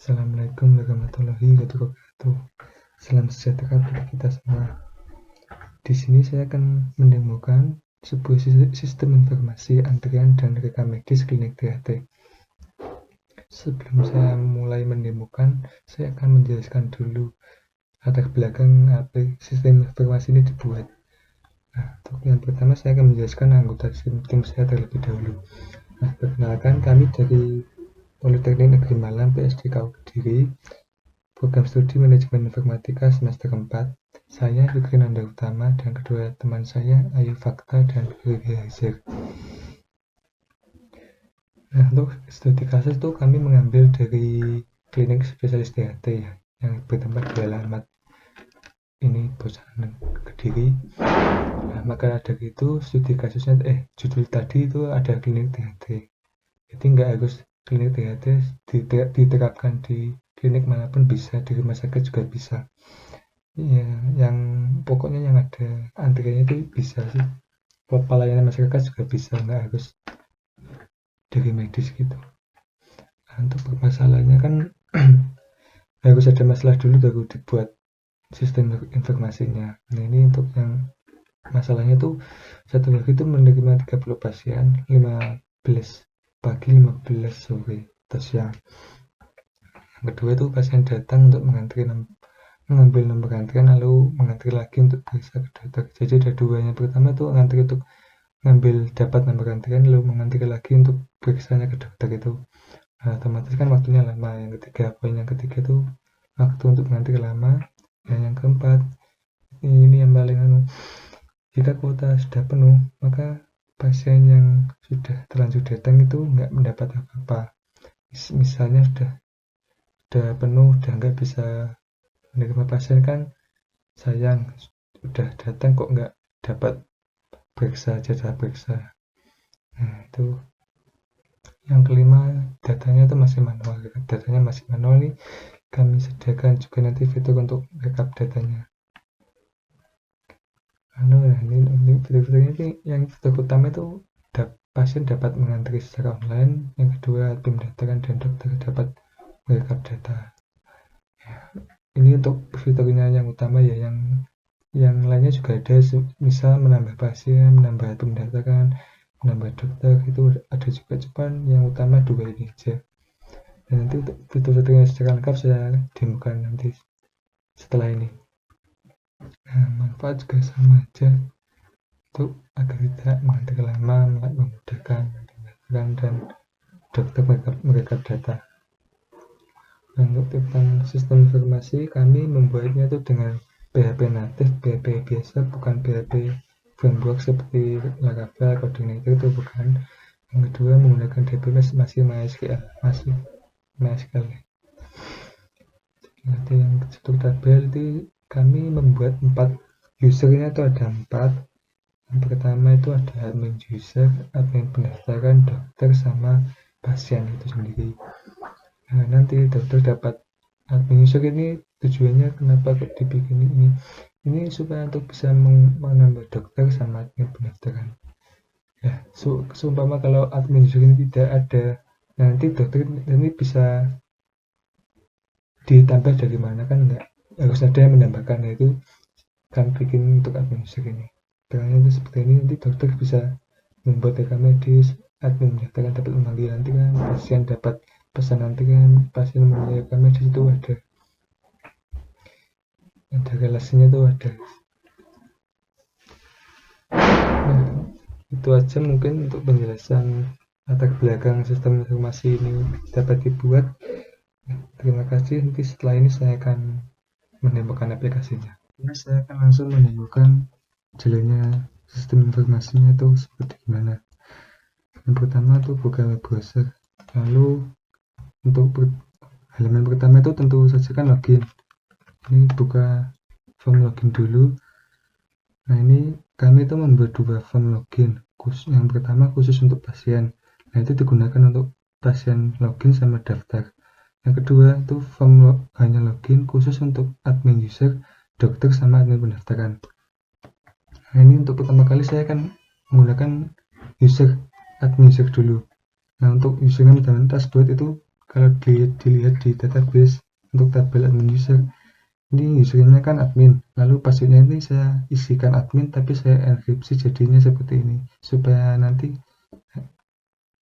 Assalamualaikum warahmatullahi wabarakatuh. Salam sejahtera bagi kita semua. Di sini saya akan mendemokan sebuah sistem informasi antrian dan rekam medis klinik THT. Sebelum saya mulai mendemokan, saya akan menjelaskan dulu latar belakang apa sistem informasi ini dibuat. Nah, untuk yang pertama saya akan menjelaskan anggota tim saya terlebih dahulu. Nah, perkenalkan kami dari Politeknik Negeri Malang PSDKU Kediri, program studi manajemen informatika semester 4. Saya Fikrinanda Utama dan kedua teman saya Ayu Fakta dan Riri Hazir. Nah, untuk studi kasus itu kami mengambil dari klinik spesialis THT ya, yang bertempat di alamat ini Bosanan Kediri. Nah, maka dari itu studi kasusnya judul tadi itu ada klinik THT. Jadi nggak harus klinik THT diterapkan di klinik manapun bisa, di rumah sakit juga bisa. Ya, yang pokoknya yang ada antriannya itu bisa sih. Pelayanan masyarakat juga bisa, nggak harus dari medis gitu. Nah, untuk permasalahannya kan harus ada masalah dulu baru dibuat sistem informasinya. Nah, ini untuk yang masalahnya tuh satu hari itu menerima 30 pasien, 15 pagi, 15 sore atau siang. Yang kedua itu pasien datang untuk mengambil nomor antrian lalu mengantri lagi untuk periksa ke dokter. Jadi ada dua. Yang pertama itu ngantri untuk ngambil dapat nomor antrian lalu mengantri lagi untuk periksanya ke dokter itu. Nah, otomatis kan waktunya lama. Yang ketiga, poin yang ketiga itu waktu untuk mengantri lama. Dan yang keempat, ini yang paling jika kuota sudah penuh, maka pasien yang sudah terlanjur datang itu nggak mendapat apa-apa. Misalnya sudah penuh, udah nggak bisa menerima pasien kan sayang, udah datang kok nggak dapat periksa, jadwal periksa. Nah, itu yang kelima, datanya itu masih manual. Datanya masih manual nih, kami sediakan juga nanti fitur untuk backup datanya. Nah, ini fitur-fiturnya ini yang fitur utama itu pasien dapat mengantri secara online, yang kedua tim pendaftaran dan dokter dapat backup data. Ini untuk fiturnya yang utama ya, yang lainnya juga ada, misal menambah pasien, menambah pendaftaran, menambah dokter itu ada juga, cuman yang utama dua ini aja. Dan nanti untuk fitur-fiturnya secara lengkap saya demokan nanti setelah ini. Nah, manfaat juga sama aja, untuk agar tidak mengantri lama, memudahkan pendaftaran dan dokter mereka data. Nah, untuk tentang sistem informasi kami membuatnya itu dengan PHP natif, PHP biasa, bukan PHP framework seperti Laravel, Coordinator itu bukan. Yang kedua menggunakan DBMS masih MySQL. Nanti yang struktur tabel itu kami membuat 4 usernya itu ada 4. Yang pertama itu ada admin user, admin pendaftaran, dokter sama pasien itu sendiri. Nah, nanti dokter dapat admin user ini tujuannya kenapa kok dibikin ini supaya untuk bisa menambah dokter sama admin pendaftaran. Ya, seumpama kalau admin user ini tidak ada, nanti dokter ini bisa ditambah dari mana kan, enggak harus ada yang menambahkan. Itu kan bikin untuk admin user ini. Caranya itu seperti ini, nanti dokter bisa membuat rekam medis, admin pendaftaran dapat memanggil antrian, pasien dapat pesan antrian, pasien memanggil rekam medis itu ada relasinya tuh ada. Nah, itu aja mungkin untuk penjelasan latar belakang sistem informasi ini dapat dibuat. Terima kasih. Nanti setelah ini saya akan menemukan aplikasinya. Nah, saya akan langsung menemukan jalannya sistem informasinya itu seperti gimana. Yang pertama itu buka web browser, lalu untuk halaman pertama itu tentu saja kan login. Ini buka form login dulu. Nah, ini kami itu membuat 2 form login. Yang pertama khusus untuk pasien. Nah, itu digunakan untuk pasien login sama daftar. Yang kedua itu form hanya login khusus untuk admin user, dokter sama admin pendaftaran. Nah, ini untuk pertama kali saya akan menggunakan admin user dulu. Nah, untuk username dan password itu kalau dilihat di database untuk tabel admin user, ini username-nya kan admin, lalu passwordnya ini saya isikan admin tapi saya enkripsi jadinya seperti ini supaya nanti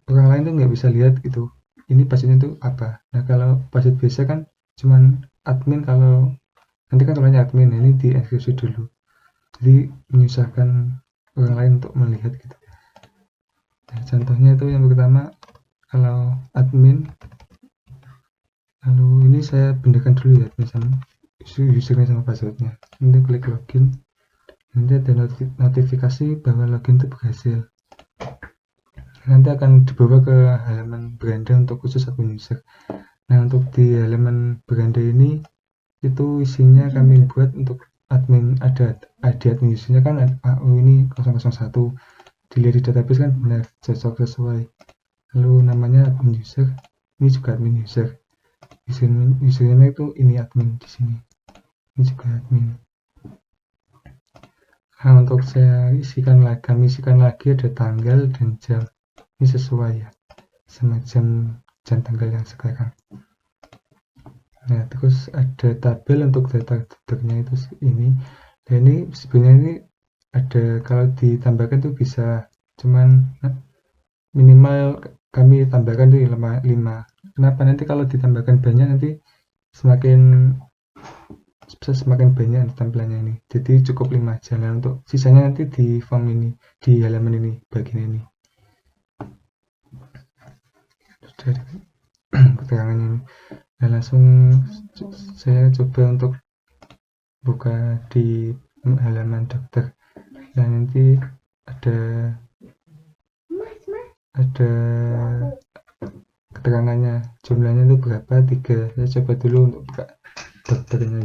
orang lain tuh nggak bisa lihat gitu ini passwordnya itu apa. Nah kalau password biasa kan cuman admin, kalau nanti kan tulisannya admin, ini dienkripsi dulu jadi menyusahkan orang lain untuk melihat gitu. Nah, contohnya itu yang pertama, kalau admin, lalu ini saya bedakan dulu ya admin sama usernya sama passwordnya. Ini klik login, nanti ada notifikasi bahwa login itu berhasil, nanti akan dibawa ke halaman beranda untuk khusus admin user. Nah untuk di halaman beranda ini itu isinya kami buat untuk admin, ada ID admin usernya kan AU ini 001, dilihat di database kan benar cocok sesuai, lalu namanya admin user, ini juga admin user, username itu ini admin, di sini ini juga admin. Nah untuk kami isikan lagi ada tanggal dan jam, ini sesuai ya sama jam dan tanggal yang sekarang. Nah terus ada tabel untuk data duduknya itu ini. Nah ini sebenarnya ini ada, kalau ditambahkan tuh bisa, cuman minimal kami tambahkan tuh 5. Kenapa? Nanti kalau ditambahkan banyak nanti semakin banyak tampilannya ini, jadi cukup 5 aja. Nah untuk sisanya nanti di form ini, di halaman ini, bagian ini dari keterangannya ini. Nah langsung saya coba untuk buka di halaman daftar. Nah nanti ada keterangannya, jumlahnya itu berapa, 3. Saya coba dulu untuk buka daftarnya.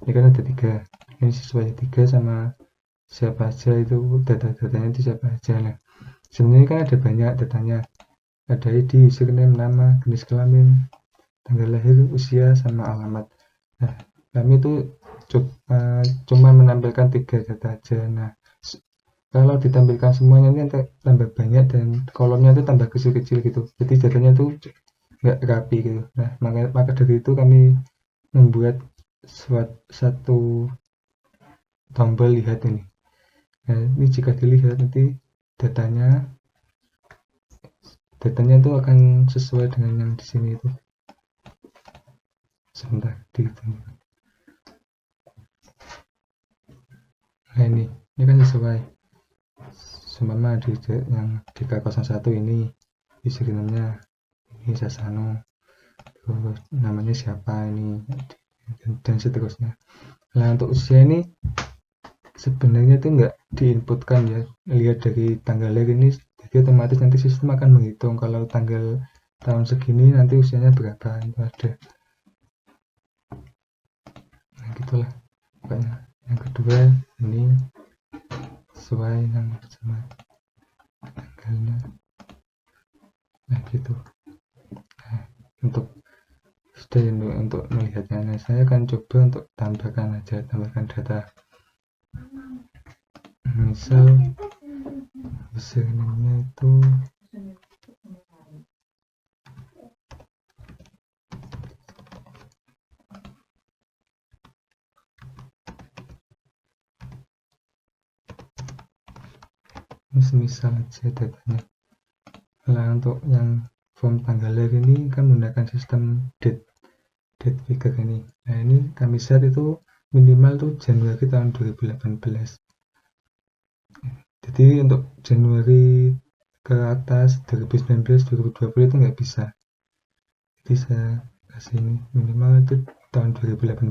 Ini kan ada 3, ini sesuai 3 sama siapa aja, itu data-datanya itu siapa aja. Nah sebenarnya kan ada banyak datanya, ada ID, username, nama, jenis kelamin, tanggal lahir, usia, sama alamat. Nah kami itu cuma menampilkan 3 data aja. Nah kalau ditampilkan semuanya nanti tambah banyak dan kolomnya itu tambah kecil-kecil gitu, jadi datanya tuh nggak rapi gitu. Nah maka dari itu kami membuat satu tombol lihat ini. Nah ini jika dilihat nanti datanya itu akan sesuai dengan yang di sini itu. Sebentar dihitung. Nah ini kan sesuai. Seumpama di yang DK01 ini username-nya ini Sasano, terus namanya siapa ini, dan seterusnya. Nah untuk usia ini sebenarnya itu nggak diinputkan ya, lihat dari tanggal lahir ini, jadi otomatis nanti sistem akan menghitung kalau tanggal tahun segini nanti usianya berapa, itu ada. Nah gitulah pokoknya. Yang kedua ini sesuai yang sama tanggalnya. Nah gitu. Nah, untuk melihatnya, nah, saya akan coba untuk tambahkan data. Misal username-nya itu semisal aja datanya. Nah untuk yang form tanggal lahir ini kan menggunakan sistem date figure ini. Nah ini kami set itu minimal tuh Januari tahun 2018. Jadi untuk Januari ke atas 2019 2020 itu nggak bisa, jadi saya kasih ini minimal itu tahun 2018.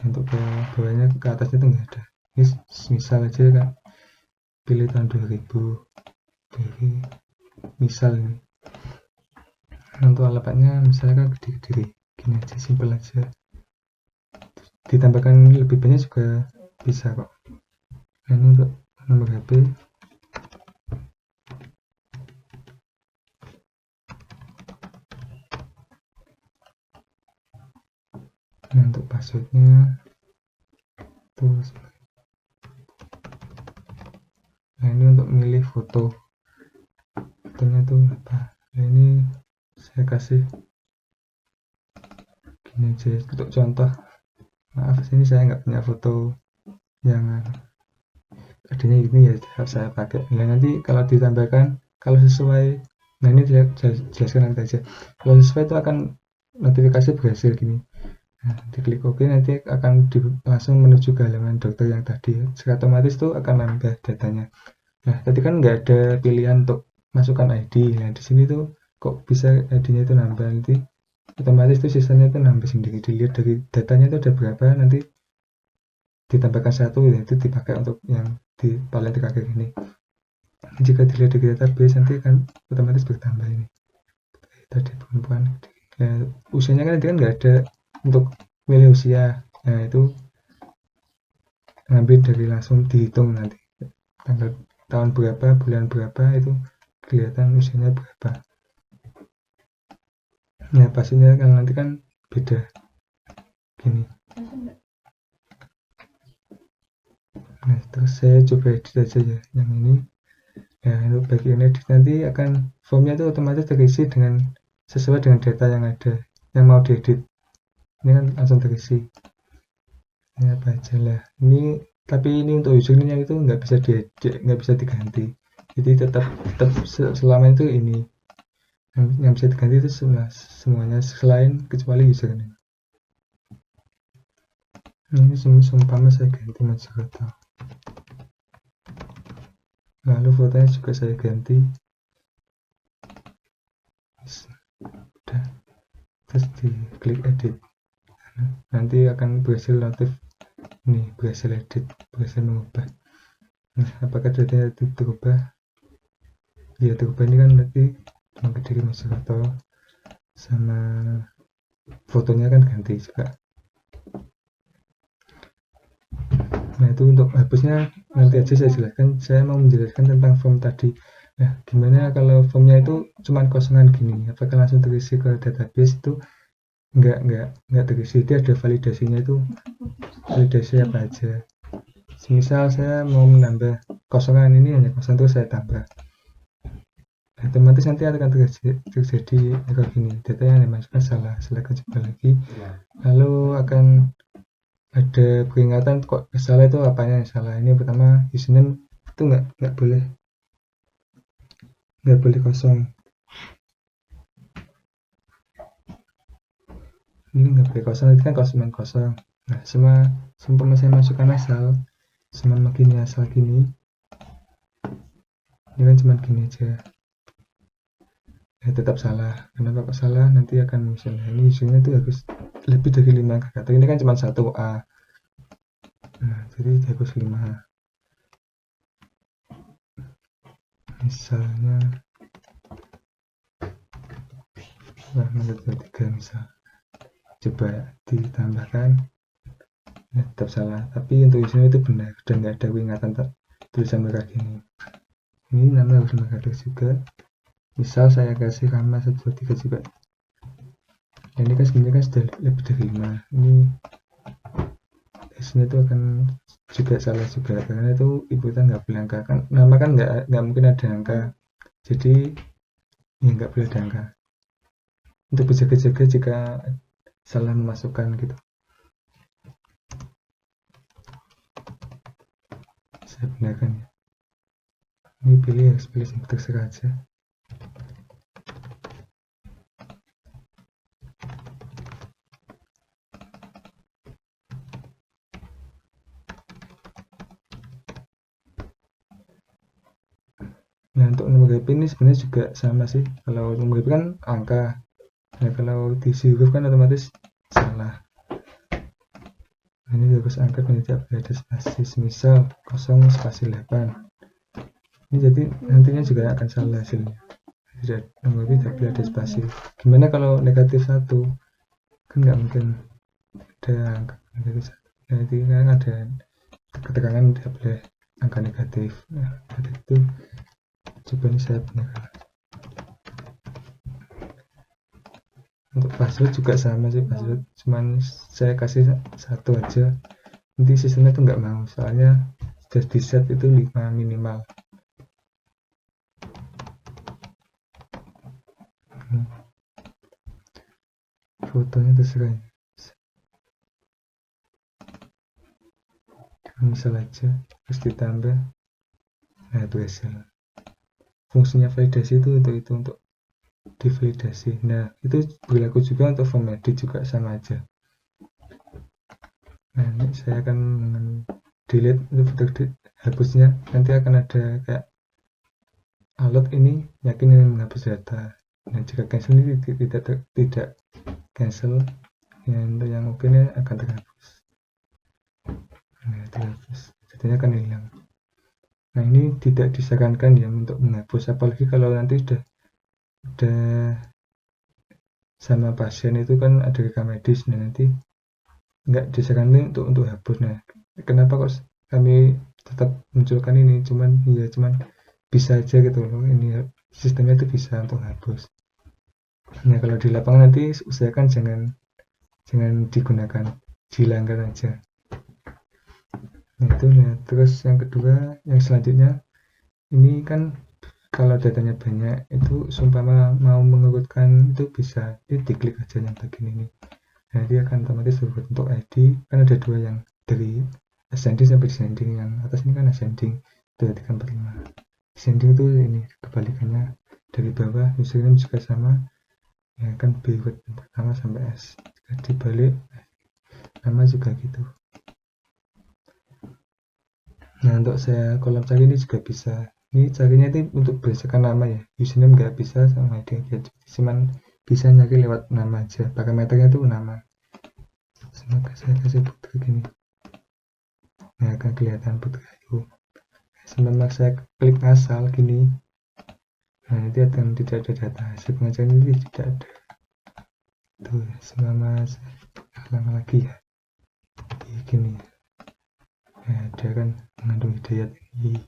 Untuk ke bawahnya ke atasnya itu nggak ada. Ini misal aja kan, pilih tahun 2000, pilih misal ini. Untuk alamatnya misalnya kan Kediri, gini aja, simpel aja, ditambahkan lebih banyak juga bisa kok. Nah ini untuk nomor HP, nah untuk passwordnya terus. Nah ini untuk milih fotonya tuh apa, nah ini saya kasih gini aja untuk contoh. Maaf, sini saya nggak punya foto yang adanya ini ya, saya pakai. Nah nanti kalau ditambahkan, kalau sesuai, nah ini saya jelaskan nanti aja. Kalau sesuai itu akan notifikasi berhasil gini. Nah, diklik OK, nanti akan langsung menuju ke halaman dokter yang tadi. Secara otomatis tuh akan nambah datanya. Nah, tadi kan nggak ada pilihan untuk masukkan ID. Nah, di sini tuh kok bisa ID-nya itu nambah, nanti otomatis tuh sistemnya itu nambah sendiri. Dilihat dari datanya itu ada berapa, nanti ditambahkan satu, ya, itu dipakai untuk yang di paling terakhir ini. Jika dilihat dari database, nanti akan otomatis bertambah ini. Tadi perempuan. Ya, usianya kan nanti kan nggak ada untuk milih usia. Nah, itu ngambil dari langsung dihitung nanti. Tanggal tahun berapa, bulan berapa, itu kelihatan usianya berapa. Nah, pastinya kan nanti kan beda. Gini. Nah, terus saya coba edit aja ya yang ini. Nah, untuk bagian edit nanti akan formnya itu otomatis terisi dengan sesuai dengan data yang ada, yang mau diedit. Ini kan langsung terisi. Ini apa aja lah. Ini tapi ini untuk username itu nggak bisa diedit, nggak bisa diganti. Jadi tetap selama itu ini yang bisa diganti itu semuanya selain kecuali username. Ini seumpama saya ganti Majakarta. Lalu fotonya juga saya ganti. Udah. Terus diklik edit. Nanti akan berhasil notif. Nih, berhasil edit, berhasil mengubah. Nah, apakah datanya itu terubah? Ya, terubah ini kan nanti mengediri Majakarta sama fotonya kan ganti juga. Nah, itu untuk hapusnya nanti aja saya jelaskan. Saya mau menjelaskan tentang form tadi. Nah, gimana kalau formnya itu cuma kosongan gini, apakah langsung terisi ke database? Itu enggak terisi. Dia ada validasinya, itu validasi apa aja. Misal saya mau menambah kosongan ini, hanya kosong, terus saya tambah, otomatis nanti akan terjadi error gini, data yang dimasukkan salah. Setelah coba lagi, lalu akan ada peringatan kok salah, itu apanya yang salah. Ini pertama, username itu nggak boleh kosong. Ini nggak boleh kosong, itu kan kosong. Nah, seumpama saya masukkan asal, sama gini, asal gini, ini kan cuma gini aja. Tetap salah. Kenapa kok salah? Nanti akan misalnya ini isinya itu harus lebih dari 5 kata. Ini kan cuma 1A. Nah, jadi harus 5. Misalnya menurut 3 misal. Coba ditambahkan. Nah, tetap salah. Tapi untuk isinya itu benar. Dan nggak ada peringatan tulisan merah gini. Ini nama harus merah juga. Misal saya kasih Rama 1, 2, 3 juga. Nah, ini kan sebenarnya kan sudah lebih dari 5. Ini isinya itu akan juga salah juga, karena itu ibutan nggak boleh angka kan, nama kan nggak mungkin ada angka, jadi ya nggak boleh ada angka, untuk berjaga-jaga jika salah memasukkan gitu. Saya benarkan ya, ini harus pilih yang terserah aja. Nah, untuk nomor HP ini sebenarnya juga sama sih. Kalau nomor HP kan angka, nah kalau diisi huruf kan otomatis salah. Nah, ini harus angka dan tidak boleh ada spasi. Misal 0 spasi 8, ini jadi nantinya juga akan salah hasilnya. Tidak, nomor HP tidak boleh ada spasi. Gimana kalau negatif 1? Kan nggak mungkin ada angka negatif 1. Nah, itu kan ada keterangan tidak boleh angka negatif. Nah, itu coba ini saya benarkan. Untuk password juga sama sih, password cuman saya kasih 1 aja. Nanti sistemnya tuh nggak mau, soalnya sudah di set itu 5 minimal. fotonya terserah, misal aja terus ditambah. Nah itu hasil. Fungsinya validasi itu untuk divalidasi. Nah itu berlaku juga untuk form edit, juga sama aja. Nah ini saya akan delete itu foto hapusnya. Nanti akan ada kayak alert ini yakin ingin menghapus data. Nah jika cancel ini tidak cancel, ya, untuk yang oke ini akan terhapus. Nah terhapus, datanya akan hilang. Nah ini tidak disarankan ya untuk menghapus, apalagi kalau nanti udah sama pasien itu kan ada rekam medis. Nah nanti nggak disarankan untuk hapus. Nah kenapa kok kami tetap munculkan ini, cuman bisa aja gitu loh, ini sistemnya itu bisa untuk hapus. Nah kalau di lapangan nanti usahakan jangan digunakan, dihilangkan aja. Nah itu ya. Terus yang kedua, yang selanjutnya ini kan kalau datanya banyak itu sumpama mau mengurutkan itu bisa diklik aja yang bagian ini. Nah dia akan otomatis berubah untuk ID. Kan ada dua, yang dari ascending sampai descending. Yang atas ini kan ascending 2, 3, 4, 5. Descending itu ini kebalikannya, dari bawah username juga sama ya kan, B pertama sampai S. Jika dibalik nama juga gitu. Nah untuk saya kolom cari ini juga bisa. Ini carinya itu untuk berdasarkan nama ya, username nggak bisa sama ID aja, cuman bisa nyari lewat nama aja, parameternya itu nama. Semoga saya kasih putri gini, nah akan kelihatan putri Ayu. Sementara saya klik asal gini, nah nanti akan tidak ada data hasil pengajaran, ini tidak ada. Tuh selama saya ulang lagi ya, gini ya, ada kan mengandung hidayat ini.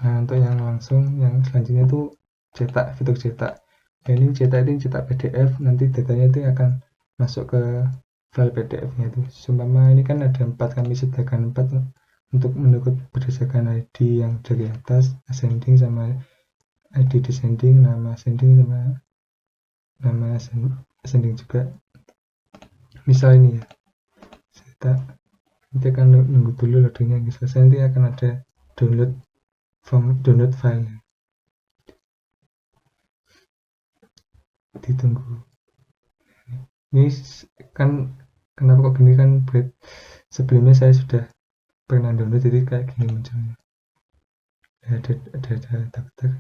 Nah untuk yang langsung, yang selanjutnya itu cetak, fitur cetak. Nah ini cetak PDF, nanti datanya itu akan masuk ke file PDF nya itu. Seumpama ini kan ada 4, kami sediakan 4 untuk menurut berdasarkan ID yang dari atas, ascending sama ID descending, nama ascending sama nama ascending juga. Misal ini ya, cetak, nanti akan nunggu dulu loadingnya, selesai nanti akan ada download file, ditunggu. Ini kan kenapa kok gini kan, sebelumnya saya sudah pernah download, jadi kayak gini munculnya. Ada daftar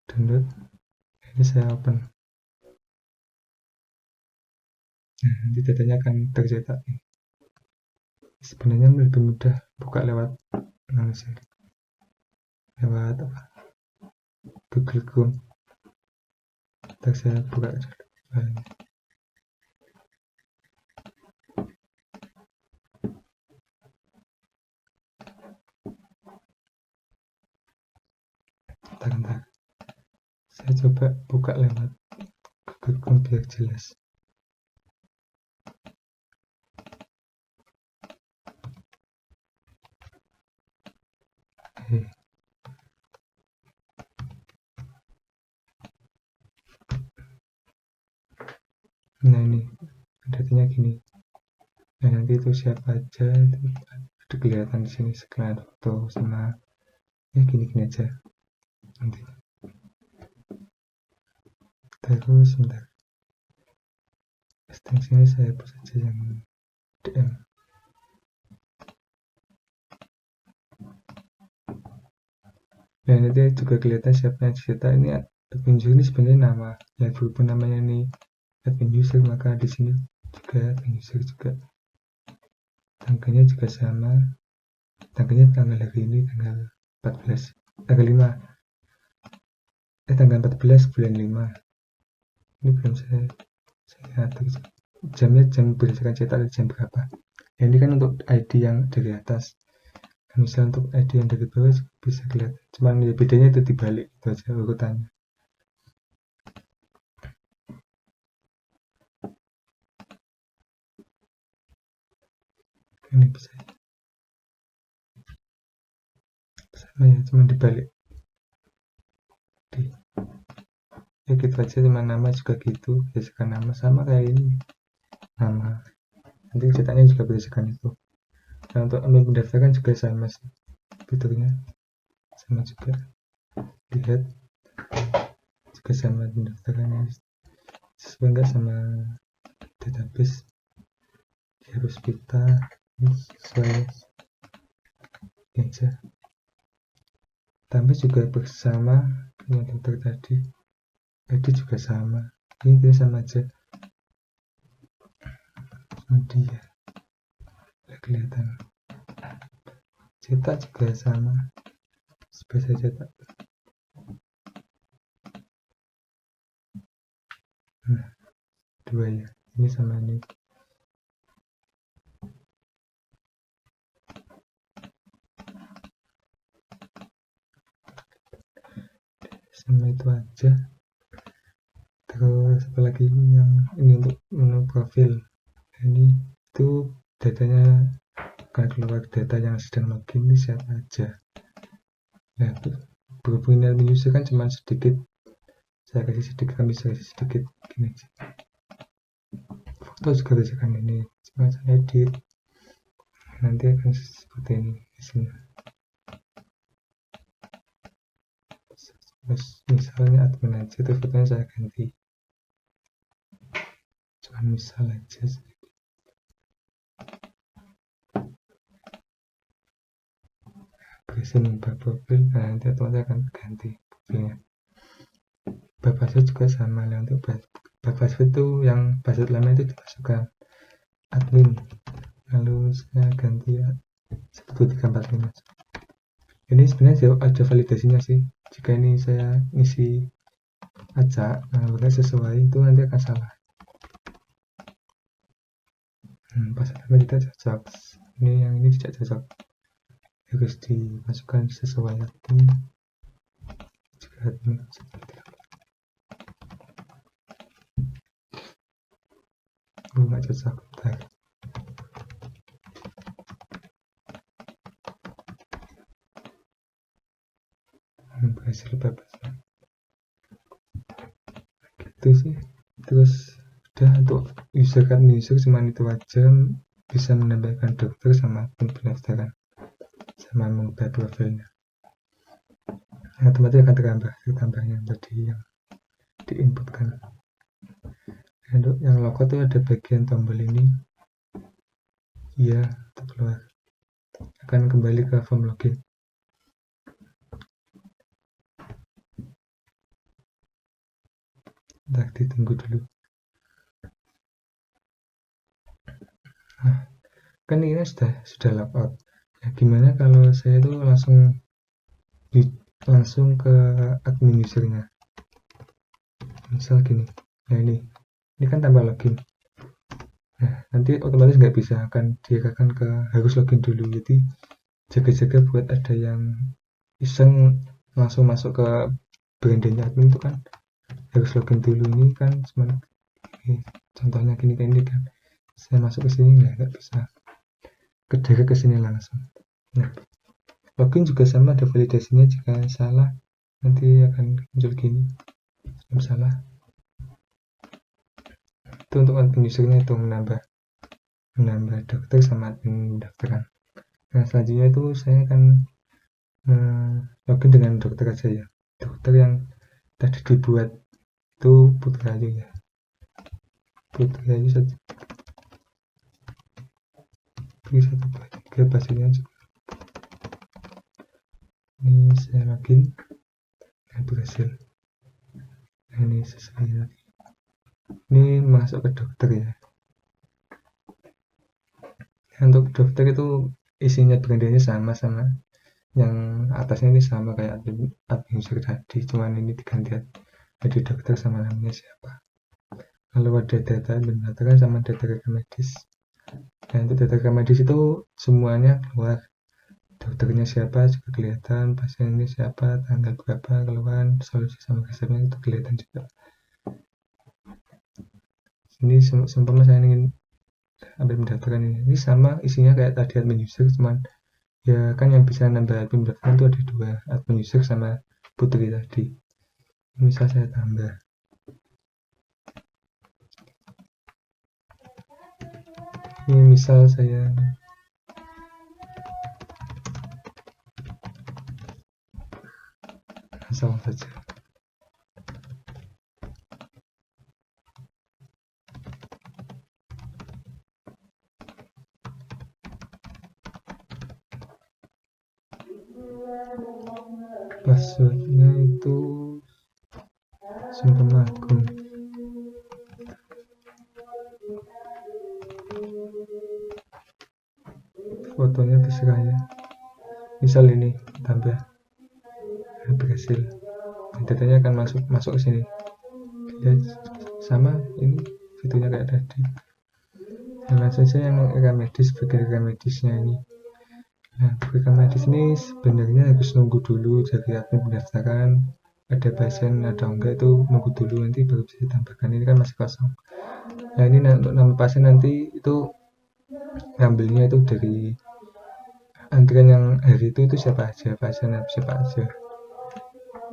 download. Ini saya open. Nah nanti datanya akan tercetak. Sebenarnya lebih mudah buka lewat lewat apa, Google Chrome. Ntar saya buka filenya. Bentar. Saya coba buka lewat Google Chrome biar jelas. Nah ini datanya gini. Nah nanti itu siapa aja itu udah kelihatan di sini, sekalian foto sama ya gini-gini aja nanti. Terus sebentar, extensionnya saya hapus aja yang DM. Nah nanti juga kelihatan siapa yang dicetak. Ini admin user ini sebenarnya nama yang berhubung namanya ini admin user, maka di sini juga admin user juga. Tanggalnya juga sama, tanggalnya tanggal hari ini tanggal 14, tanggal 5, tanggal 14 bulan 5. Ini belum saya atur jamnya, jam berdasarkan cetak jam berapa. Nah, ini kan untuk ID yang dari atas. Nah, misal untuk ID yang dari bawah bisa kelihatan, cuman ya bedanya itu dibalik itu aja urutannya. Ini bisa sama ya, cuman dibalik. ya gitu aja, cuma nama juga gitu, berdasarkan nama sama kayak ini nama, nanti cetaknya juga berdasarkan itu. Nah untuk ambil pendaftaran juga sama sih fiturnya, sama juga, lihat juga sama pendaftarannya sesuai enggak sama database di Hospita, ini sesuai aja. Tambah juga bersama dengan dokter tadi juga sama, ini sama aja. Kemudian kelihatan cetak juga sama, biasa cetak. Nah, dua ya, ini sama ini. Sama itu aja. Terus apalagi yang ini untuk menu profil, ini itu datanya akan keluar data yang sedang login ini siapa aja. Nah berhubung ini user kan cuma sedikit, saya kasih sedikit, kami kasih sedikit gini aja. Foto juga berdasarkan ini, cuma saya edit, nanti akan seperti ini isinya. Misalnya admin aja, terus fotonya saya ganti, cuma misal aja. Berisi membah profil, nah nanti otomatis akan ganti profilnya. Password juga sama lah, untuk password itu yang password lama itu dimasukkan admin, lalu saya ganti ya 1345. Ini sebenarnya ada validasinya sih, jika ini saya ngisi acak, nah bukan sesuai itu nanti akan salah. Password lama tidak cocok, ini yang ini tidak cocok, harus dimasukkan sesuai admin, juga admin nggak cocok. Bentar. Berhasil bebasnya gitu sih. Terus udah, untuk user kan user cuma itu aja, bisa menambahkan dokter sama admin pendaftaran sama mengubah profilnya. Nah otomatis akan tertambah yang tadi yang diinputkan. Untuk yang logo tuh ada bagian tombol ini, iya atau keluar, akan kembali ke form login. Ntar ditunggu dulu. Nah, kan ini sudah logout. Nah, gimana kalau saya itu langsung ke admin usernya, misal gini. Nah ini kan tambah login. Nah nanti otomatis nggak bisa, akan diarahkan ke harus login dulu. Jadi jaga-jaga buat ada yang iseng langsung masuk ke brandnya admin itu kan harus login dulu. Ini kan cuma contohnya gini kayak ini kan, saya masuk ke sini nggak bisa ke sini langsung. Nah login juga sama, ada validasinya, jika salah nanti akan muncul gini, salah. Itu untuk admin usernya, itu menambah dokter sama admin pendaftaran. Nah selanjutnya itu saya akan login dengan dokter aja ya, dokter yang tadi dibuat itu Putri Ayu ya, Putri Ayu saja. Pilih 1, 2, 3, passwordnya juga. Ini saya login, nah berhasil. Nah ini sesuai lagi, ini masuk ke dokter ya. Nah, untuk dokter itu isinya brandnya sama yang atasnya ini sama kayak admin user tadi, cuman ini diganti jadi dokter sama namanya siapa. Lalu ada data pendaftaran sama data rekam medis. Nah untuk data rekam medis itu semuanya keluar, dokternya siapa juga kelihatan, pasien ini siapa, tanggal berapa keluhan, solusi sama resepnya itu kelihatan juga. Ini seumpama saya ingin ambil pendaftaran ini sama isinya kayak tadi admin user, cuman ya kan yang bisa nambah admin pendaftaran itu ada dua, admin user sama Putri tadi. Misal saya tambah Ini misal saya asal saja. Passwordnya itu Sungkem Agung. Fotonya terserah ya. Misal ini tambah berhasil. Datanya akan masuk ke sini. Ya, sama ini videonya kayak tadi. Nah, langsung saja yang rekam medis, bagi rekam medisnya ini. Nah, rekam medis ini sebenarnya harus nunggu dulu dari admin pendaftaran ada pasien atau enggak, itu nunggu dulu, nanti baru bisa ditambahkan. Ini kan masih kosong. Nah, ini untuk nama pasien nanti itu ngambilnya itu dari antrian yang hari itu siapa aja, pasien siapa aja.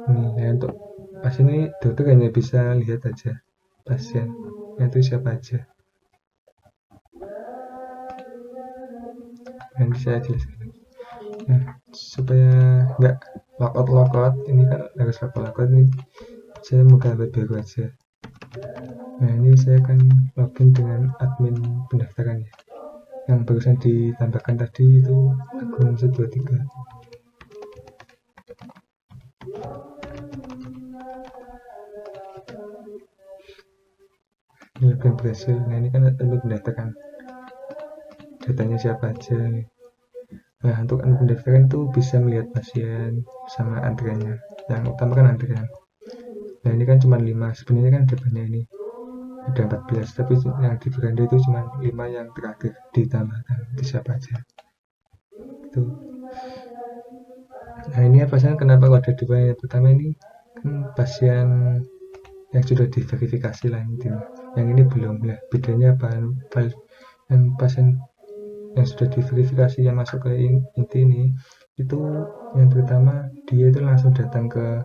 Ini ya, untuk pasien ini dokter hanya bisa lihat aja pasien itu siapa aja. Nanti saya jelaskan. Nah, supaya nggak lockout, ini kan harus lockout ini, saya buka web baru aja. Nah, ini saya akan login dengan admin pendaftaran ya, yang barusan ditambahkan tadi itu Agung 123. Ini login berhasil. Nah, ini kan admin pendaftaran, datanya siapa aja. Nah, untuk admin pendaftaran itu bisa melihat pasien sama antriannya. Yang utama kan antrian. Nah, ini kan cuma 5, sebenarnya kan ada banyak ini, ada 14, tapi yang di beranda itu cuma 5 yang terakhir ditambahkan, itu siapa aja itu. Nah, ini ya pasien kenapa ada 2, yang pertama ini kan pasien yang sudah diverifikasi lah intinya, yang ini belum. Lah, bedanya apa? Yang pasien yang sudah diverifikasi yang masuk ke inti ini itu yang pertama dia itu langsung datang ke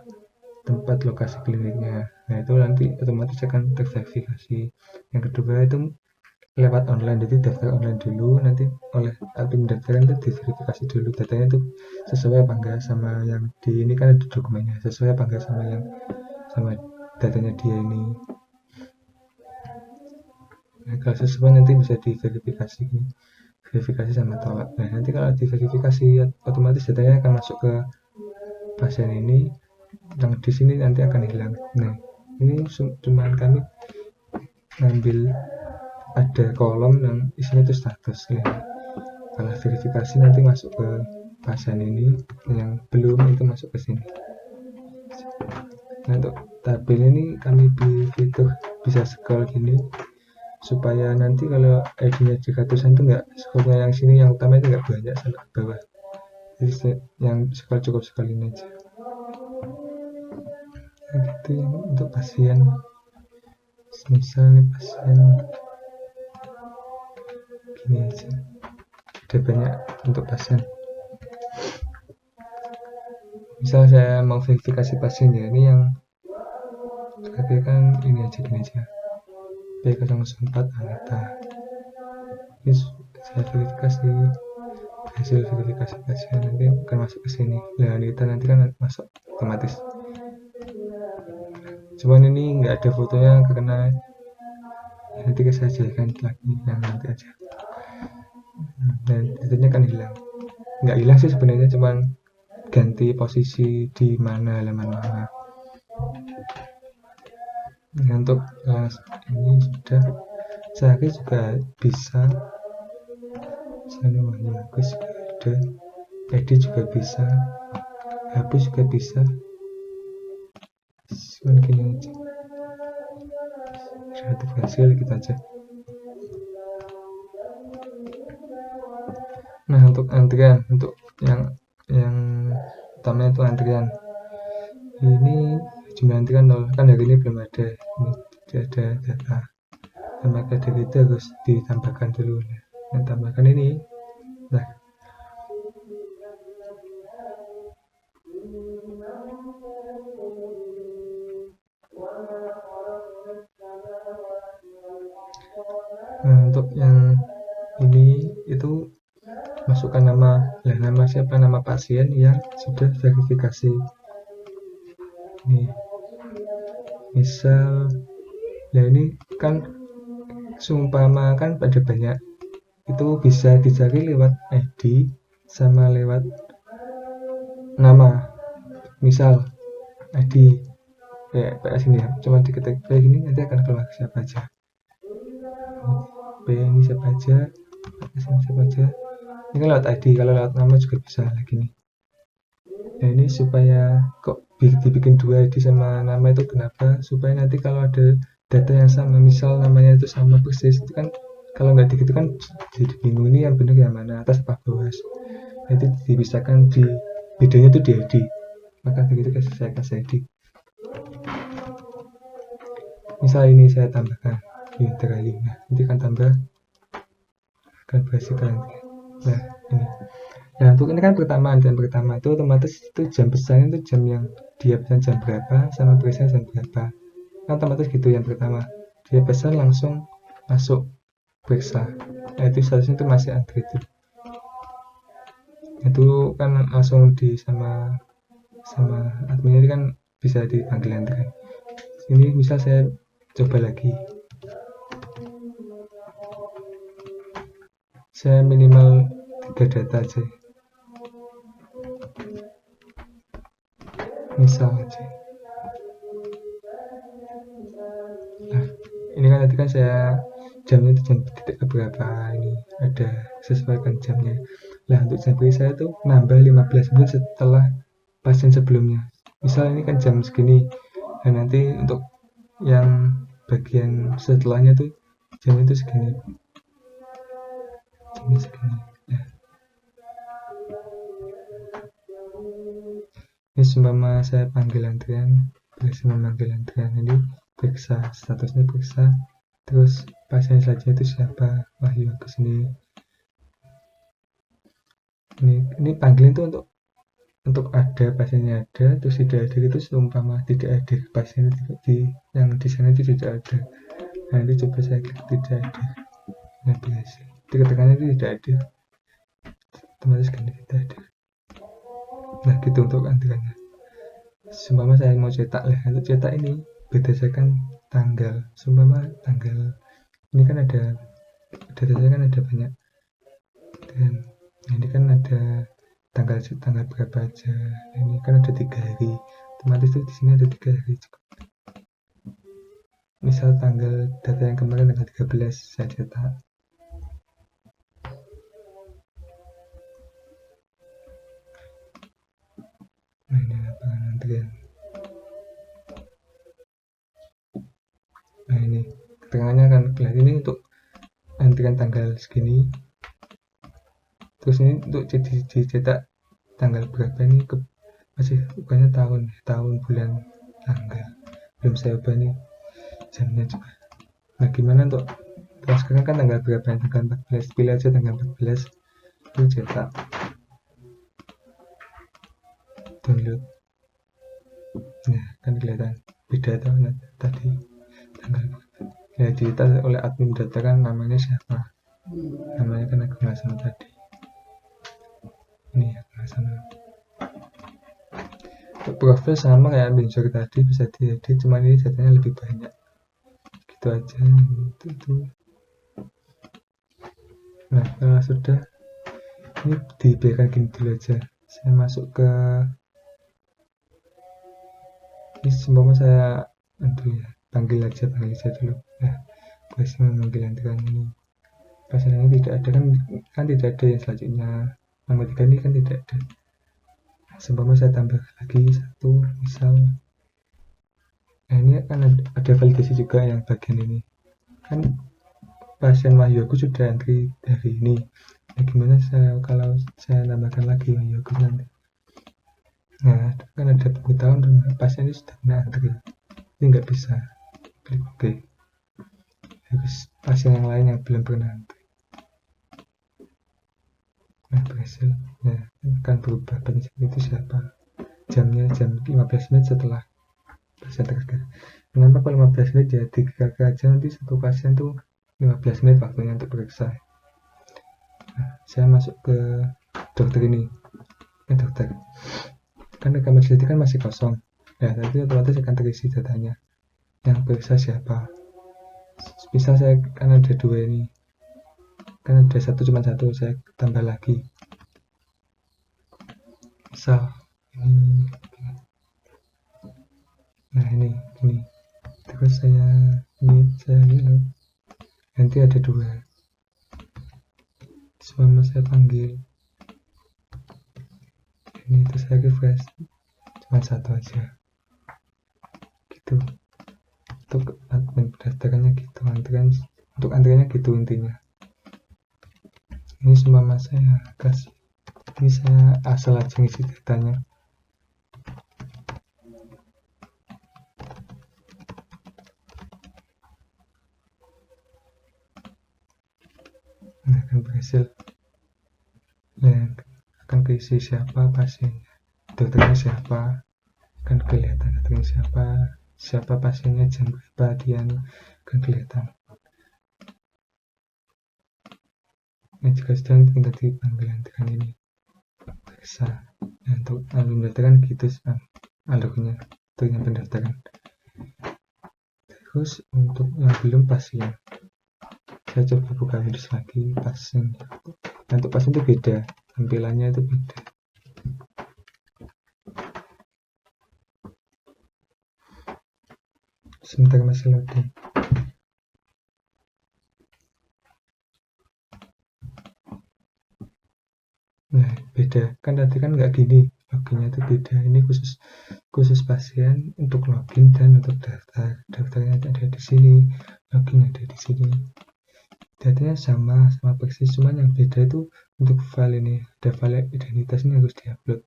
tempat lokasi kliniknya. Nah, itu nanti otomatis akan terverifikasi. Yang kedua itu lewat online, jadi daftar online dulu, nanti oleh admin pendaftaran itu diverifikasi dulu datanya itu sesuai apa enggak sama yang di ini, kan ada dokumennya, sesuai apa enggak sama yang sama datanya dia ini. Nah, kalau sesuai nanti bisa diverifikasi sama tolak. Nah, nanti kalau diverifikasi otomatis datanya akan masuk ke pasien ini, yang di sini nanti akan hilang. Nah, ini cuma kami ngambil ada kolom yang isinya itu status ya. Kalau verifikasi nanti masuk ke pasien ini, yang belum itu masuk ke sini. Nah, untuk tabel ini kami di fitur bisa scroll gini supaya nanti kalau ID-nya 300-an itu enggak scrollnya yang sini, yang utama itu enggak banyak sampai ke bawah, jadi yang scroll cukup sekali ini aja. Nah, gitu yang untuk pasien. Misal nih pasien gini aja, ada banyak untuk pasien. Misal saya mau verifikasi pasien ya, ini yang terakhir kan ini aja, gini aja, P004 Anita. Ini saya verifikasi, hasil verifikasi pasien nanti akan masuk ke sini. Nah, Anita nanti kan masuk otomatis. Cuman ini nggak ada fotonya karena nanti saya jelaskan lagi yang nanti aja. Dan datanya kan hilang, nggak hilang sih sebenarnya, cuman ganti posisi di mana halaman mana. Nah, untuk ini sudah saya juga bisa, saya bagus juga ada, edit juga bisa, hapus juga bisa. Cuman gini aja, kreatif hasil kita aja. Nah, untuk antrian, untuk yang utama itu antrian. Ini jumlah antrian 0, kan hari ini belum ada, ini tidak ada data. Dan maka dari itu harus ditambahkan dulu. Nah, tambahkan ini. Nah, untuk yang ini itu masukkan nama siapa, nama pasien yang sudah verifikasi. Ini misal, nah ini kan seumpama kan pada banyak, itu bisa dicari lewat ID sama lewat nama. Misal ID kayak PS ini ya, cuma diketik kayak gini nanti akan keluar siapa aja. B ini siapa aja, PS ini siapa aja. Ini kan lewat ID, kalau lewat nama juga bisa lagi nih. Nah ini supaya kok dibikin 2 ID sama nama itu kenapa? Supaya nanti kalau ada data yang sama, misal namanya itu sama persis, itu kan kalau nggak gitu kan jadi bingung ini yang benar yang mana, atas apa bawah. Nanti dipisahkan di bedanya itu di ID. Maka begitu saya kasih ID. Misal ini saya tambahkan filter ID. Nah, nanti kan tambah akan berhasilkan. Nah, ini. Nah, untuk ini kan jam pertama itu otomatis itu jam pesan itu jam yang dia pesan jam berapa sama pesan jam berapa. Kan otomatis gitu yang pertama. Dia pesan langsung masuk periksa. Nah, itu seharusnya itu masih antri itu. Itu kan langsung di sama adminnya ini kan bisa dipanggil antri. Ini misal saya coba lagi. Saya minimal 3 data aja. Misal aja. Nah, ini kan tadi kan saya jamnya itu jam titik berapa, ini ada sesuaikan jamnya. Nah, untuk jam beri saya tuh nambah 15 menit setelah pasien sebelumnya. Misal ini kan jam segini, dan nanti untuk yang bagian setelahnya tuh jam itu segini, jamnya segini. Nah, ini seumpama saya panggil antrian, berhasil memanggil antrian, ini periksa, statusnya periksa, terus pasien selanjutnya itu siapa, Wahyu Agus ini panggilin itu untuk ada pasiennya ada, terus tidak ada itu seumpama tidak ada pasien di yang di sana itu tidak ada. Nah, nanti coba saya klik tidak ada. Nah, berhasil. Diketekannya itu tidak ada. Otomatis kan tidak ada. Nah, gitu untuk antriannya. Seumpama saya mau cetak lah, untuk cetak ini berdasarkan tanggal. Seumpama tanggal ini kan ada data saya kan ada banyak. Dan ini kan ada tanggal berapa aja. Ini kan ada 3 hari. Otomatis tuh di sini ada 3 hari juga. Misal tanggal data yang kemarin tanggal 13 saya cetak. Nah, ini lapangan antrian. Nah, ini keterangannya kan kelihatan ini untuk antrian tanggal segini. Terus ini untuk dicetak tanggal berapa ini masih bukannya tahun bulan tanggal belum saya ubah nih jamnya coba. Nah, gimana untuk sekarang kan tanggal berapa, tanggal 14, pilih aja tanggal 14 itu cetak, download. Nah, kan kelihatan beda tahun tadi tanggal ya dicetak oleh admin data kan namanya siapa, namanya kan aku nggak sama tadi, ini aku nggak sama. Untuk profil sama kayak Binsur tadi, bisa diedit, cuma ini datanya lebih banyak gitu aja. Itu. Nah, kalau sudah ini dibiarkan gini dulu aja. Saya masuk ke ini, seumpama saya panggil aja dulu. Nah, pasien memanggil antrian ini, pasien ini tidak ada kan tidak ada yang selanjutnya, nomor 3 ini kan tidak ada. Seumpama saya tambah lagi 1 misal. Nah, ini akan ada validasi juga yang bagian ini kan pasien Wahyu Agus sudah antri dari ini. Nah, gimana kalau saya tambahkan lagi Wahyu Agus nanti? Nah, kan ada pemberitahuan dan pasien ini sudah pernah antri, ini nggak bisa klik OK. Harus pasien yang lain yang belum pernah antri. Nah, berhasil. Nah, akan berubah pasien itu siapa, jamnya jam 15 menit setelah pasien terkena. Kenapa kalau 15 menit ya 3 aja, nanti satu pasien tuh 15 menit waktunya untuk periksa. Saya masuk ke dokter ini, dokter kan rekaman sendiri kan masih kosong. Nah, nanti otomatis akan terisi datanya. Yang periksa siapa? Misal saya kan ada 2 ini, kan ada cuma satu, saya tambah lagi. Misal ini, nah ini, terus saya nanti ada 2. Selama saya panggil ini, terus saya refresh, cuma 1 aja. Gitu. Untuk admin pendaftarannya gitu, untuk antriannya gitu intinya. Ini semua saya kasih, ini saya asal aja ngisi datanya. Nah, akan berhasil. Nah, akan keisi siapa pasiennya, dokternya siapa, kan kelihatan dokternya siapa pasiennya, jam berapa dia, kan kelihatan. Ini juga sudah tinggal di panggilan dengan ini periksa. Nah, untuk pendaftaran gitu alurnya, untuk yang pendaftaran. Terus untuk yang belum pasien, saya coba buka Windows lagi. Pasien, nah, untuk pasien itu beda, tampilannya itu beda. Sebentar masih loading. Nah, beda kan, tadi kan nggak gini, loginnya itu beda. Ini khusus pasien untuk login dan untuk daftarnya ada di sini, login ada di sini. Datanya sama persis, cuman yang beda itu untuk file ini, ada file identitas ini harus diupload.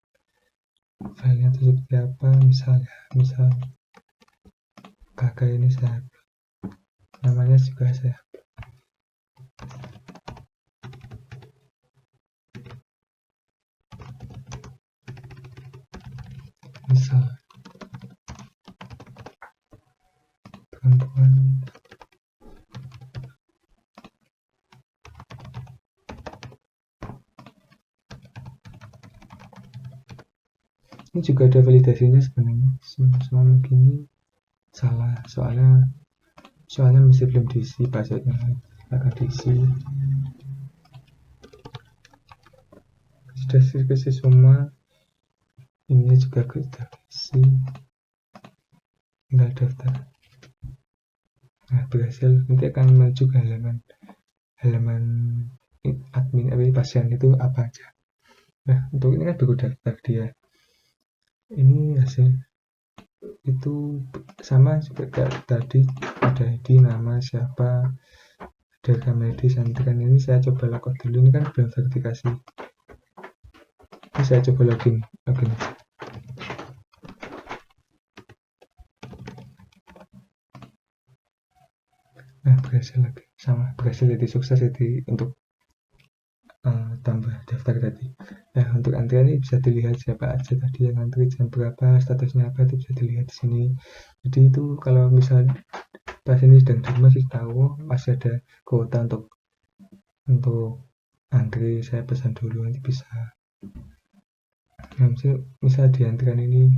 Filenya itu seperti apa, misal kakak ini saya upload, namanya juga saya upload. Misal perempuan, ini juga ada validasinya sebenarnya. Semua begini salah, soalnya masih belum diisi passwordnya, akan diisi. Sudah diisi semua, ini juga kita isi, tinggal daftar. Nah, berhasil. Nanti akan maju ke halaman admin pasien itu apa aja. Nah, untuk ini kan baru daftar dia. Ini hasil itu sama juga kayak tadi, ada ID, nama siapa, ada rekam medis, antrian. Ini saya coba login dulu, ini kan belum verifikasi. Ini saya coba login. Nah, berhasil lagi, sama berhasil, jadi sukses jadi untuk tambah daftar tadi. Nah, untuk antrian ini bisa dilihat siapa aja tadi yang antri, jam berapa, statusnya apa, itu bisa dilihat di sini. Jadi itu kalau misal pasien ini sedang di rumah sih tahu masih ada kuota untuk antri, saya pesan dulu nanti bisa. Nah, misal di antrian ini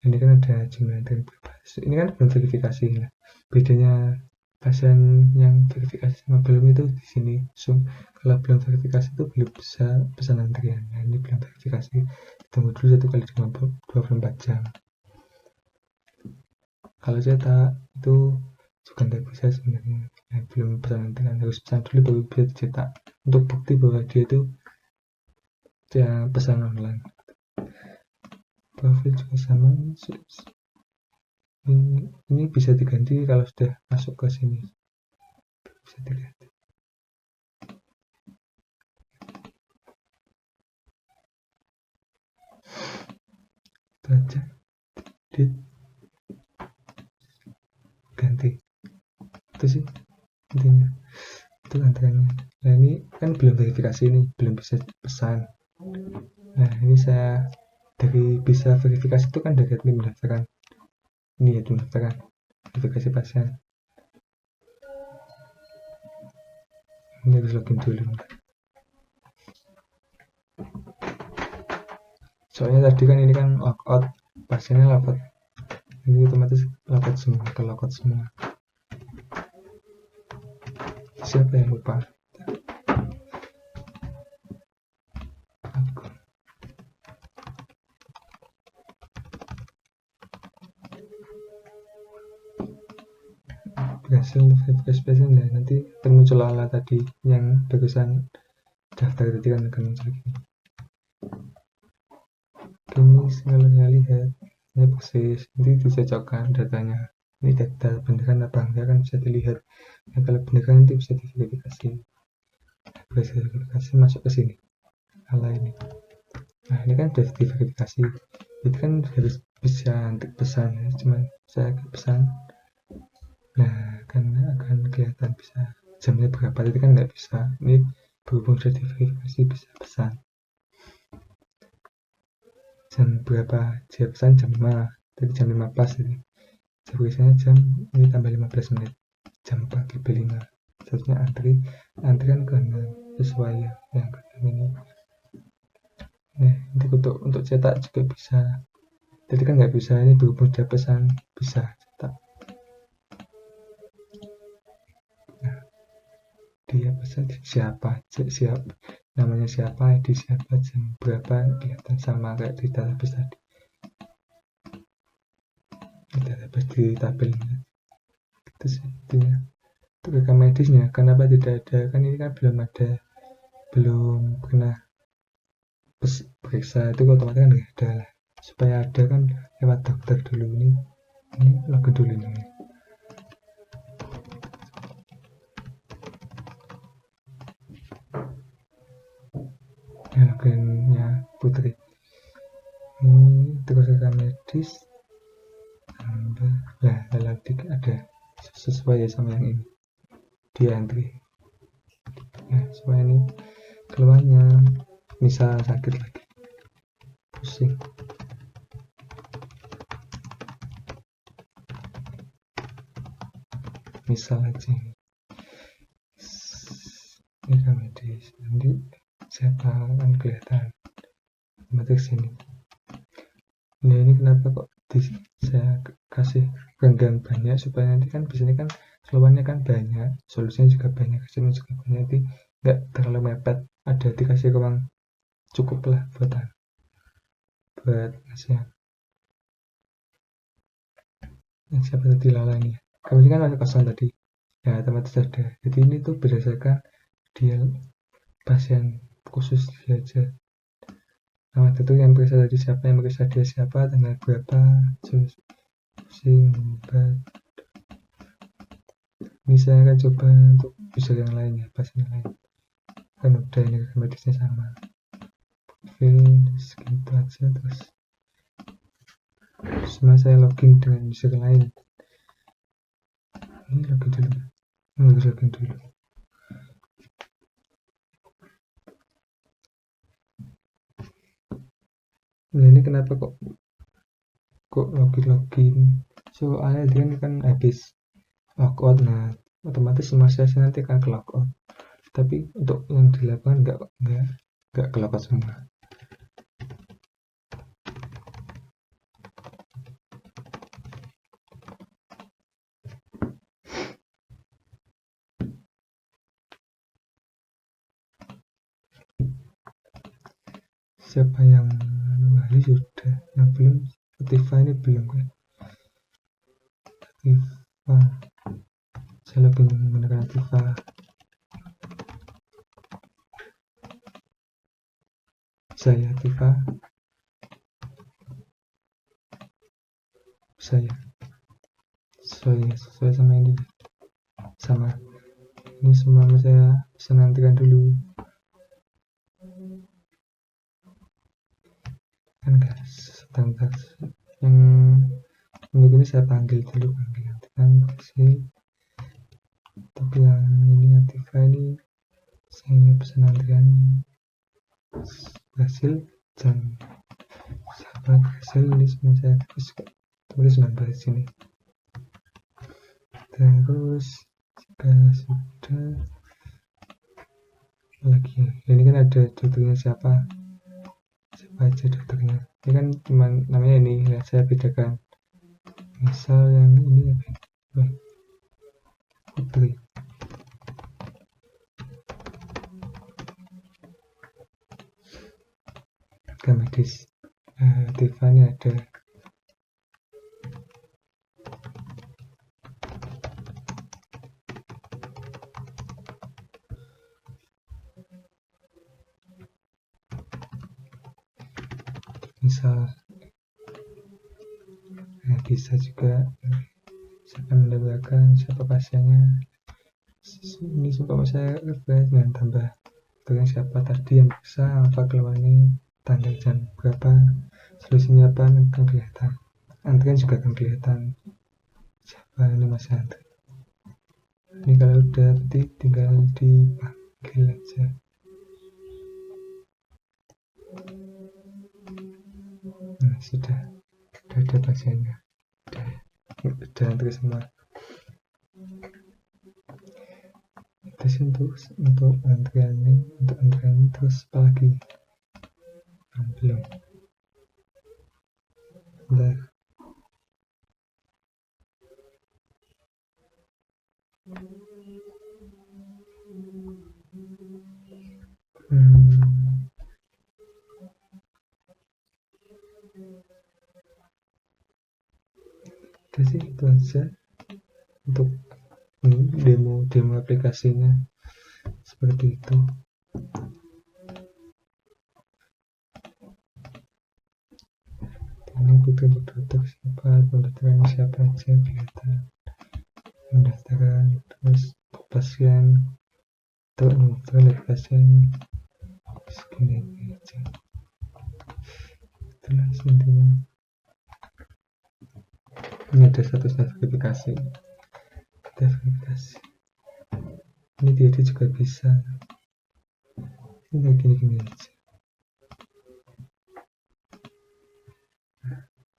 kan ada jumlah antrian berapa. Ini kan belum verifikasi. Nah, bedanya pasien yang verifikasi sama belum itu di sini. Kalau belum verifikasi itu belum bisa pesan antrian. Nah, ini belum verifikasi, tunggu dulu 1 kali 24 jam. Kalau cetak itu juga tidak bisa sebenarnya. Nah, belum pesan antrian, harus pesan dulu baru bisa dicetak, untuk bukti bahwa dia itu pesan online. Profil juga sama. Ini bisa diganti kalau sudah masuk ke sini, bisa diganti. Itu aja, ganti, itu sih intinya, itu antriannya. Nah, ini kan belum verifikasi, ini belum bisa pesan. Nah, ini saya dari bisa verifikasi itu kan dari admin pendaftaran. Ini ya pendaftaran, verifikasi pasien. Ini harus login dulu. soalnya tadi kan ini kan logout, pasiennya logout, ini otomatis logout semua, ke logout semua. Siapa yang lupa? Berhasil verifikasi pasien ya, nanti muncul ala tadi yang bagusan daftar tadi kan akan muncul gini. Kini saya lihat ini persis, nanti dicocokkan datanya, ini data beneran apa enggak kan bisa dilihat. Nah, kalau beneran nanti bisa diverifikasi, berhasil verifikasi masuk ke sini ala ini. Nah ini kan sudah diverifikasi, itu kan harus bisa untuk pesan ya, cuman saya pesan. Nah kan akan kelihatan bisa jamnya berapa, itu kan nggak bisa, ini berhubung sudah diverifikasi bisa pesan jam berapa, dia pesan jam 5, tadi jam 15 ini, biasanya jam ini tambah 15 menit, jam 4 lebih 5, seharusnya antrian ke 6 sesuai yang ke ini. Nah untuk cetak juga bisa, jadi kan nggak bisa, ini berhubung sudah pesan bisa cetak. Nah dia pesan siapa, namanya siapa, ID siapa, jam berapa, kelihatan sama kayak di database tadi, di database di tabelnya. Itu sih intinya. Untuk rekam medisnya kenapa tidak ada, kan ini kan belum pernah periksa, itu otomatis kan nggak ada lah, supaya ada kan lewat dokter dulu. Ini login dulu ini. Ini loginnya Putri. Ini terus rekam medis. Nah, lagi ada sesuai ya sama yang ini. Dia antri. Nah, supaya ini keluarnya misal sakit lagi, pusing. Misal aja ini kan medis, nanti siapa kan kelihatan otomatis sini. Nah ini kenapa kok saya kasih renggang banyak, supaya nanti kan biasanya kan keluarnya kan banyak, solusinya juga banyak, hasilnya juga banyak, nanti nggak terlalu mepet, ada dikasih ruang cukup lah buat ngasih. Yang siapa tadi Lala ini, kami ini kan ada kosong tadi ya, otomatis ada. Jadi ini tuh berdasarkan dia pasien khusus dia aja. Nah itu yang periksa tadi siapa, yang periksa dia siapa, tanggal berapa, pusing, obat. Ini saya akan coba untuk user yang lain ya, pasien yang lain kan udah ini medisnya sama, profil segitu aja. Terus semua saya login dengan user lain, ini login dulu, ini harus login dulu. Nah ini kenapa kok login, soalnya dia kan habis logout, nah otomatis semua sesi nanti akan ke logout, tapi untuk yang dilakukan nggak ke logout semua. Siapa yang kembali sudah, yang belum Spotify ini belum kan. Spotify saya login menggunakan Spotify. Saya Tifa, saya sesuai sama ini, sama ini semua saya bisa nantikan dulu kan guys, sebentar yang menunggu ini saya panggil dulu, nantikan sih. Tapi yang ini Tifa ini saya bisa nantikan berhasil jam sahabat hasil ini semua saya tulis 19 sini. Terus jika sudah lagi ini kan ada judulnya siapa aja dokternya. Ini kan cuma namanya ini ya, saya bedakan. Misal yang ini apa? Putri. Ke medis. Tiffany ada. Misal bisa juga siapa mendapatkan siapa pasiennya. Ini supaya saya dengan tambah dengan siapa tadi yang bisa, apa keluarnya, tanggal jam berapa, solusinya apa, akan kelihatan. Antrian juga akan kelihatan siapa ini masih antri. Ini kalau udah tinggal dipanggil aja. Nah, sudah ada pasiennya, udah antri semua. Terus untuk antrian ini terus apa lagi? Belum. Bentar. Udah sih itu aja untuk demo aplikasinya seperti itu. Ini butuh pendaftaran siapa aja kelihatan, pendaftaran terus pasien atau pendaftaran pasien segini aja. Itulah intinya. Ini ada status verifikasi. Ini dia juga bisa. Ini gini aja.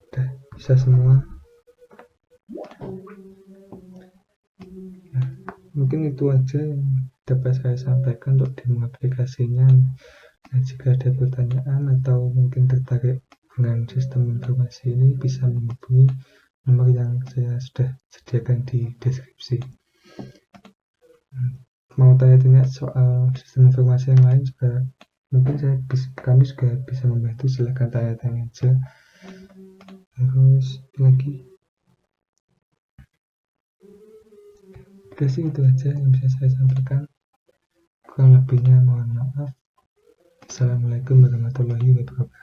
Udah bisa semua. Nah, mungkin itu aja yang dapat saya sampaikan untuk demo aplikasinya. Nah, jika ada pertanyaan atau mungkin tertarik dengan sistem informasi ini, bisa menghubungi nomor yang saya sudah sediakan di deskripsi. Mau tanya-tanya soal sistem informasi yang lain juga, mungkin kami juga bisa membantu, silahkan tanya-tanya aja. Terus lagi, udah sih itu aja yang bisa saya sampaikan. Kurang lebihnya mohon maaf. Assalamualaikum warahmatullahi wabarakatuh.